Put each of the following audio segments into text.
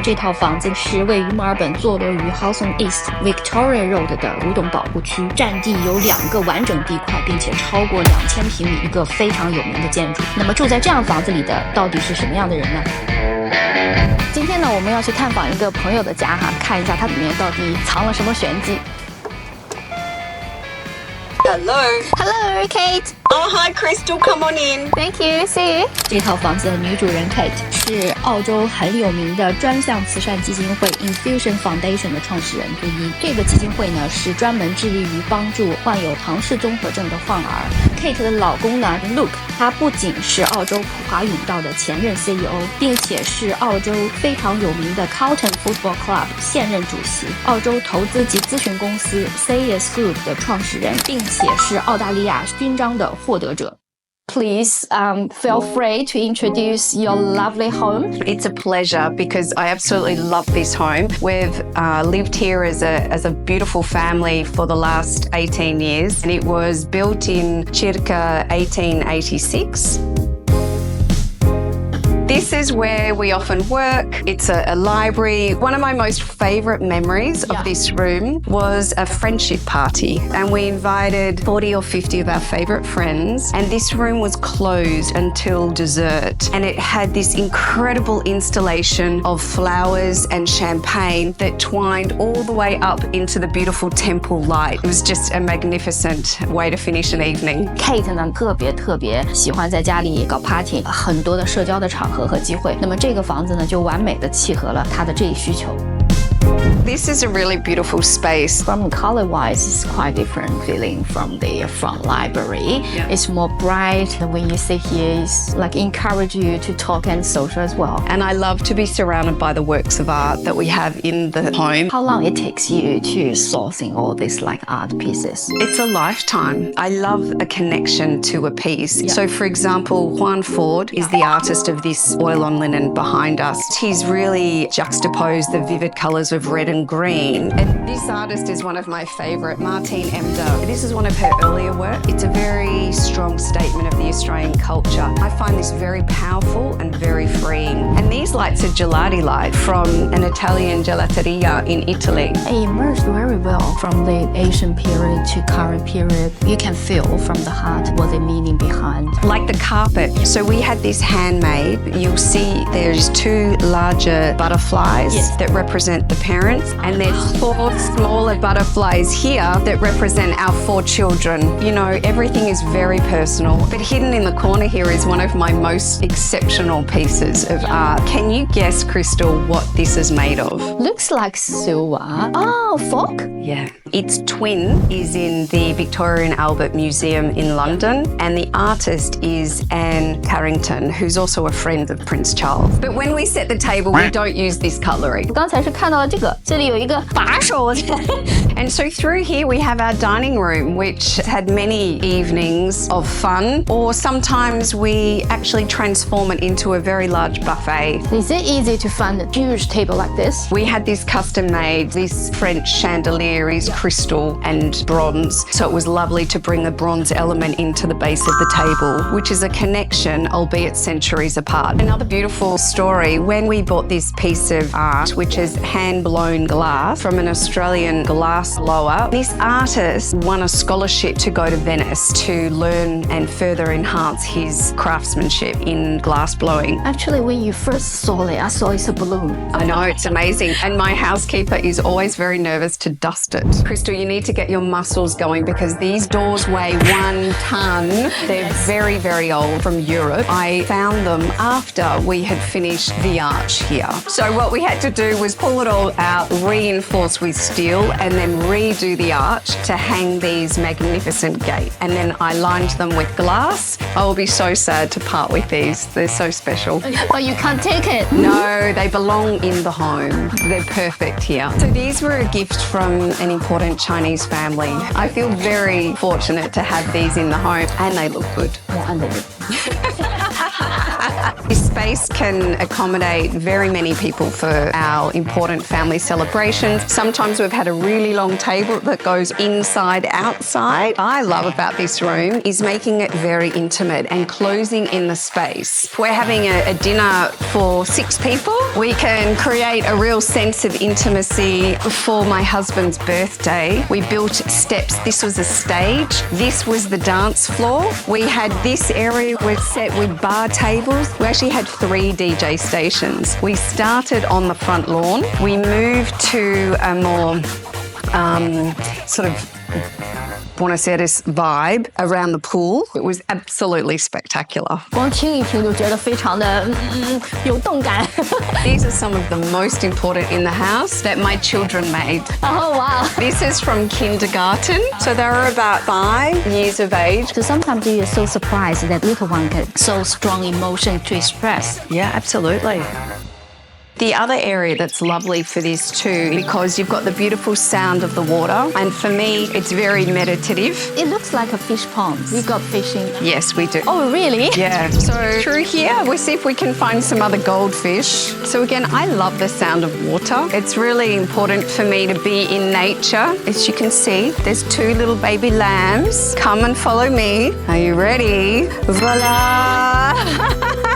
这套房子是位于墨尔本坐落于 Hawthorn East Victoria Road 的古董保护区，占地有2个完整地块，并且超过2000平米，一个非常有名的建筑。那么住在这样房子里的到底是什么样的人呢？今天呢，我们要去探访一个朋友的家看一下它里面到底藏了什么玄机。Hello, Cate. Oh, hi, Crystal. Come on in. Thank you. See you. 这套房子的女主人 Cate 是澳洲很有名的专项慈善基金会 Infusion Foundation 的创始人之一。这个基金会呢是专门致力于帮助患有唐氏综合症的患儿。Cate 的老公呢 Luke， 他不仅是澳洲普华永道的前任 CEO， 并且是澳洲非常有名的 Carton Football Club 现任主席，澳洲投资及咨询公司 Cate Group 的创始人，并且是澳大利亚勋章的获得者。Please feel free to introduce your lovely home. It's a pleasure because I absolutely love this home. We've lived here as a beautiful family for the last 18 years, and it was built in circa 1886. This is where we often work. It's a library. One of my most favourite memories of this room was a friendship party, and we invited 40 or 50 of our favourite friends, and this room was closed until dessert, and it had this incredible installation of flowers and champagne that twined all the way up into the beautiful temple light. It was just a magnificent way to finish an evening. Cate 呢特别喜欢在家里搞 party， 很多的社交的场合和机会，那么这个房子呢就完美的契合了他的这一需求。This is a really beautiful space. From color-wise, it's quite different feeling from the front library. Yeah. It's more bright. When you sit here, it's like encourage you to talk and social as well. And I love to be surrounded by the works of art that we have in the home. How long it takes you to sourcing all these like art pieces? It's a lifetime. I love a connection to a piece. Yeah. So for example, Juan Ford is the artist of this oil on linen behind us. He's really juxtaposed the vivid colours of red and green. And this artist is one of my favourite, Martine Emder. This is one of her earlier work. It's a very strong statement of the Australian culture. I find this very powerful and very freeing. And these lights are gelati light from an Italian gelateria in Italy. It emerged very well from the Asian period to current period. You can feel from the heart what the meaning behind. Like the carpet. So we had this handmade. You'll see there's 2 larger butterflies that represent the parents, and there's 4 smaller butterflies here that represent our 4 children. You know, everything is very personal. But hidden in the corner here is one of my most exceptional pieces of art. Can you guess, Crystal, what this is made of? Looks like silver. Oh, fork? Yeah. Its twin is in the Victoria and Albert Museum in London, and the artist is Anne Carrington, who's also a friend of Prince Charles. But when we set the table, we don't use this cutlery. 刚才是看到了这里有一个把手。And so through here we have our dining room, which had many evenings of fun, or sometimes we actually transform it into a very large buffet. Is it easy to find a huge table like this? We had this custom made. This French chandelier is crystal and bronze, so it was lovely to bring the bronze element into the base of the table, which is a connection, albeit centuries apart. Another beautiful story, when we bought this piece of art, which is hand-blown glass from an Australian glass blower, this artist won a scholarship to go to Venice to learn and further enhance his craftsmanship in glass blowing. Actually, when you first saw it, I saw it's a balloon. I know, it's amazing. And my housekeeper is always very nervous to dust it. Crystal, you need to get your muscles going because these doors weigh 1 tonne. They're very, very old, from Europe. I found them after we had finished the arch here. So what we had to do was pull it all out, reinforce with steel, and then redo the arch to hang these magnificent gates. And then I lined them with glass. I will be so sad to part with these. They're so special. But you can't take it. No, they belong in the home. They're perfect here. So these were a gift from an important Chinese family. I feel very fortunate to have these in the home, and they look good. Yeah, and they do. This space can accommodate very many people for our important family celebrations. Sometimes we've had a really long table that goes inside, outside. I love about this room is making it very intimate and closing in the space. If we're having a dinner for 6 people, we can create a real sense of intimacy. For my husband's birthday, we built steps. This was a stage. This was the dance floor. We had this area was set with bar tables. We actually had 3 DJ stations. We started on the front lawn. We moved to a more sort of Buenos Aires vibe around the pool. It was absolutely spectacular. 光听一听就觉得非常的有动感。These are some of the most important in the house that my children made. Oh wow! This is from kindergarten, so they were about 5 years of age. So sometimes you're so surprised that little one can so strong emotion to express. Yeah, absolutely. The other area that's lovely for this too, because you've got the beautiful sound of the water, and for me, it's very meditative. It looks like a fish pond. We've got fishing. Yes, we do. Oh, really? Yeah. So through here, we'll see if we can find some other goldfish. So again, I love the sound of water. It's really important for me to be in nature. As you can see, there's 2 little baby lambs. Come and follow me. Are you ready? Voila!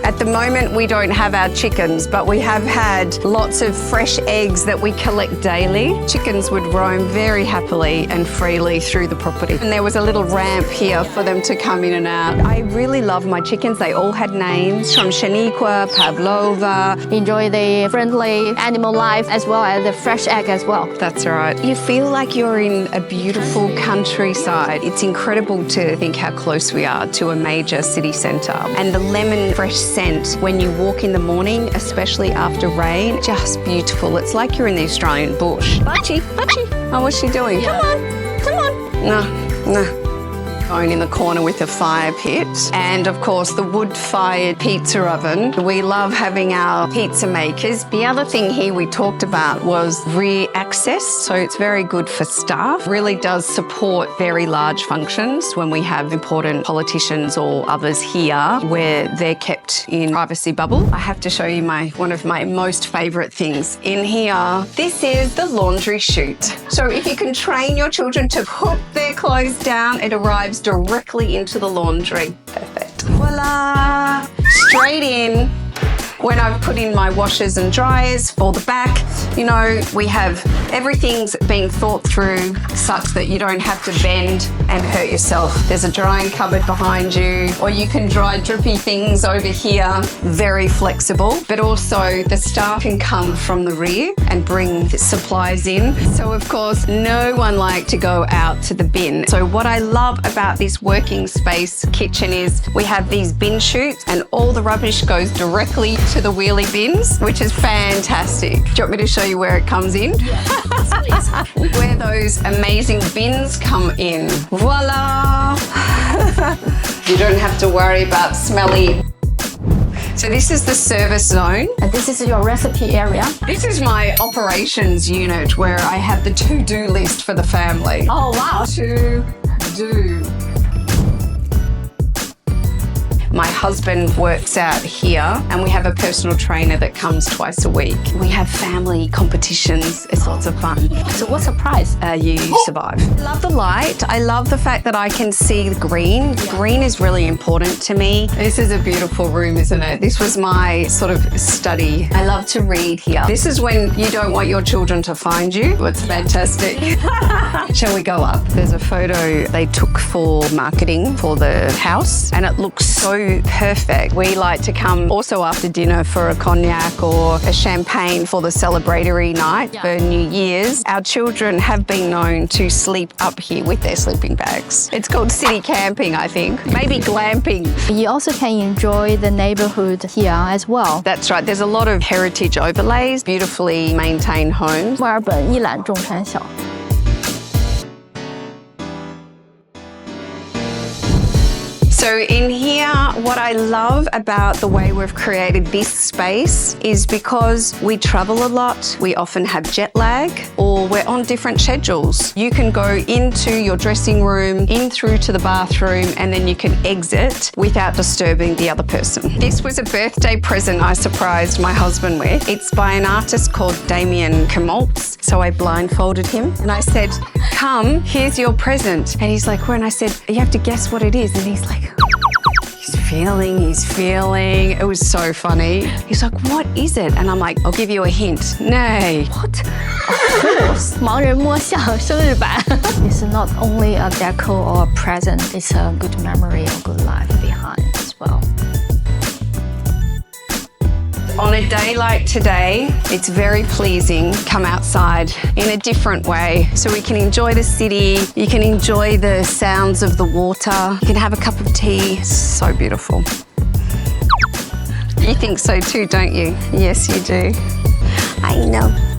At the moment, we don't have our chickens, but we have had lots of fresh eggs that we collect daily. Chickens would roam very happily and freely through the property. And there was a little ramp here for them to come in and out. I really love my chickens. They all had names from Shaniqua, Pavlova. Enjoy the friendly animal life as well as the fresh egg as well. That's right. You feel like you're in a beautiful countryside. It's incredible to think how close we are to a major city centre. And the lemon fresh scent when you walk in the morning, especially after rain, just beautiful. It's like you're in the Australian bush. Bachi. Oh, what's she doing? Yeah. Come on. No. In the corner with a fire pit, and of course the wood-fired pizza oven. We love having our pizza makers. The other thing here we talked about was rear access, so it's very good for staff. Really does support very large functions when we have important politicians or others here where they're kept in privacy bubble. I have to show you one of my most favourite things in here. This is the laundry chute. So if you can train your children to put their clothes down, it arrives directly into the laundry. Perfect. Voila! Straight in. When I've put in my washers and dryers for the back, you know, we have everything's been thought through such that you don't have to bend and hurt yourself. There's a drying cupboard behind you, or you can dry drippy things over here. Very flexible, but also the staff can come from the rear and bring supplies in. So of course, no one likes to go out to the bin. So what I love about this working space kitchen is we have these bin chutes and all the rubbish goes directly to the wheelie bins, which is fantastic. Do you want me to show you where it comes in? Yes, please. Where those amazing bins come in. Voila! You don't have to worry about smelly. So this is the service zone. And this is your recipe area. This is my operations unit where I have the to-do list for the family. Oh, wow. To-do. My husband works out here and we have a personal trainer that comes twice a week. We have family competitions. It's lots of fun. So what's the price? You survive. I love the light. I love the fact that I can see the green. Green is really important to me. This is a beautiful room, isn't it? This was my sort of study. I love to read here. This is when you don't want your children to find you. It's fantastic. Shall we go up? There's a photo they took for marketing for the house and it looks so perfect. We like to come also after dinner for a cognac or a champagne for the celebratory night for New Year's. Our children have been known to sleep up here with their sleeping bags. It's called city camping, I think. Maybe glamping. You also can enjoy the neighborhood here as well. That's right. There's a lot of heritage overlays, beautifully maintained homes. 墨尔本一览众山小。So in here, what I love about the way we've created this space is because we travel a lot, we often have jet lag, or we're on different schedules. You can go into your dressing room, in through to the bathroom, and then you can exit without disturbing the other person. This was a birthday present I surprised my husband with. It's by an artist called Damien Kamoltz. So I blindfolded him and I said, come, here's your present. And he's like, where? And I said, you have to guess what it is. And he's like, he's feeling. It was so funny. He's like, what is it? And I'm like, I'll give you a hint. Nay. What? Of course. 盲人摸象生日版 It's not only a deco or a present, it's a good memory or good life behind as well. On a day like today, it's very pleasing. Come outside in a different way. So we can enjoy the city, you can enjoy the sounds of the water, you can have a cup of tea. So beautiful. You think so too, don't you? Yes, you do. I know.